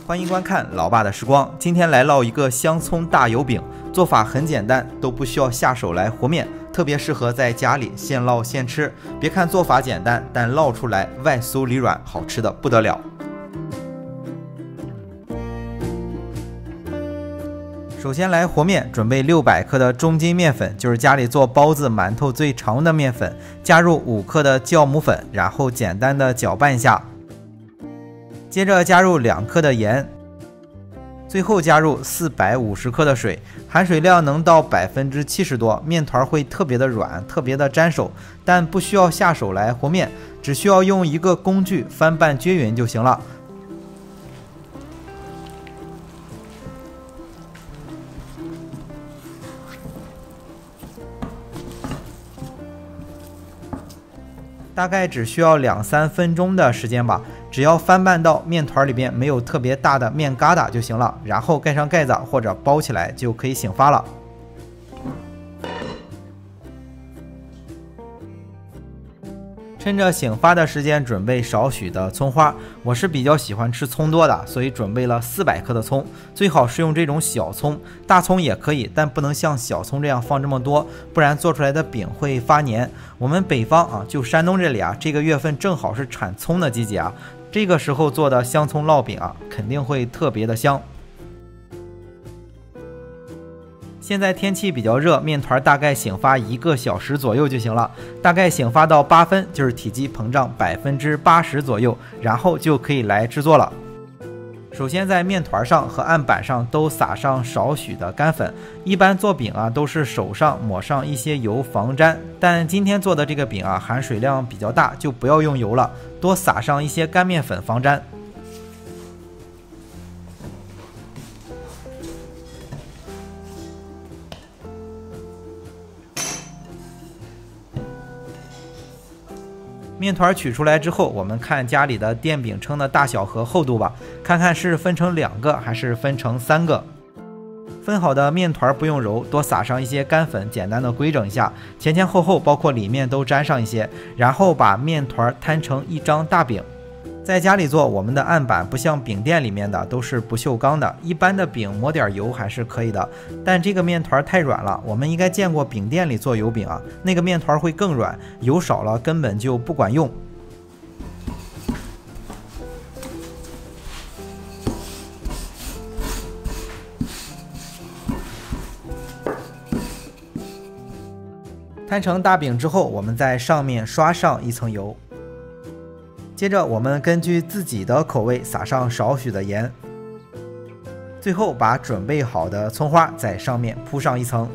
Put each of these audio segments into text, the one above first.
欢迎观看老爸的时光。今天来烙一个香葱大油饼，做法很简单，都不需要下手来和面，特别适合在家里现烙现吃。别看做法简单，但烙出来外酥里软，好吃的不得了。首先来和面，准备600克的中筋面粉，就是家里做包子、馒头最常用的面粉，加入5克的酵母粉，然后简单的搅拌一下。接着加入2克的盐，最后加入450克的水，含水量能到70%多，面团会特别的软，特别的粘手，但不需要下手来和面，只需要用一个工具翻拌均匀就行了。大概只需要2-3分钟的时间吧，只要翻拌到面团里边没有特别大的面疙瘩就行了，然后盖上盖子或者包起来就可以醒发了。趁着醒发的时间，准备少许的葱花。我是比较喜欢吃葱多的，所以准备了400克的葱，最好是用这种小葱，大葱也可以，但不能像小葱这样放这么多，不然做出来的饼会发黏。我们北方就山东这里这个月份正好是产葱的季节这个时候做的香葱烙饼肯定会特别的香。现在天气比较热，面团大概醒发1个小时左右就行了，大概醒发到8分，就是体积膨胀80%左右，然后就可以来制作了。首先在面团上和案板上都撒上少许的干粉，一般做饼都是手上抹上一些油防粘，但今天做的这个饼含水量比较大，就不要用油了，多撒上一些干面粉防粘。面团取出来之后，我们看家里的电饼铛的大小和厚度吧，看看是分成2个还是分成3个。分好的面团不用揉，多撒上一些干粉，简单的规整一下，前前后后包括里面都沾上一些，然后把面团摊成一张大饼。在家里做，我们的案板不像饼店里面的都是不锈钢的，一般的饼抹点油还是可以的，但这个面团太软了，我们应该见过饼店里做油饼那个面团会更软，油少了根本就不管用。摊成大饼之后，我们在上面刷上一层油。接着我们根据自己的口味撒上少许的盐，最后把准备好的葱花在上面铺上一层。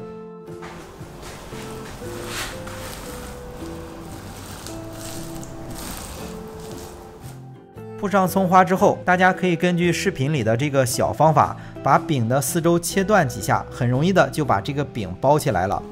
铺上葱花之后，大家可以根据视频里的这个小方法，把饼的四周切断几下，很容易的就把这个饼包起来了。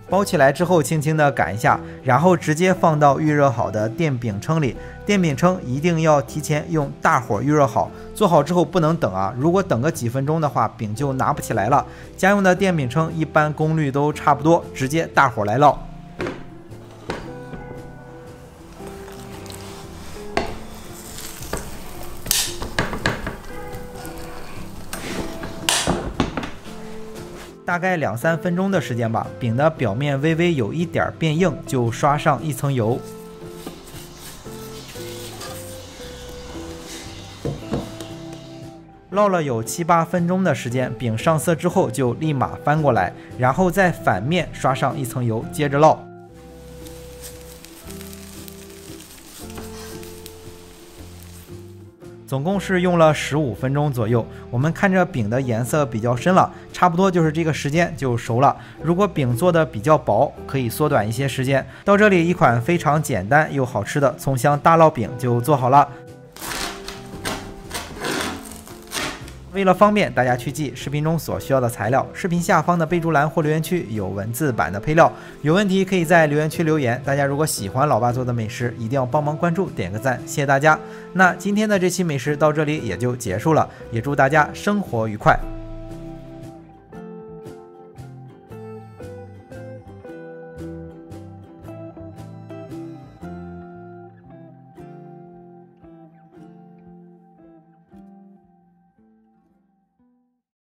包起来之后轻轻的擀一下，然后直接放到预热好的电饼铛里。电饼铛一定要提前用大火预热好，做好之后不能等如果等个几分钟的话，饼就拿不起来了。家用的电饼铛一般功率都差不多，直接大火来烙。大概2-3分钟的时间吧，饼的表面微微有一点变硬，就刷上一层油。烙了有7-8分钟的时间，饼上色之后就立马翻过来，然后再反面刷上一层油，接着烙。总共是用了15分钟左右。我们看着饼的颜色比较深了，差不多就是这个时间就熟了。如果饼做的比较薄，可以缩短一些时间。到这里，一款非常简单又好吃的葱香大烙饼就做好了。为了方便大家去记视频中所需要的材料，视频下方的备注栏或留言区有文字版的配料，有问题可以在留言区留言。大家如果喜欢老爸做的美食，一定要帮忙关注点个赞，谢谢大家。那今天的这期美食到这里也就结束了，也祝大家生活愉快。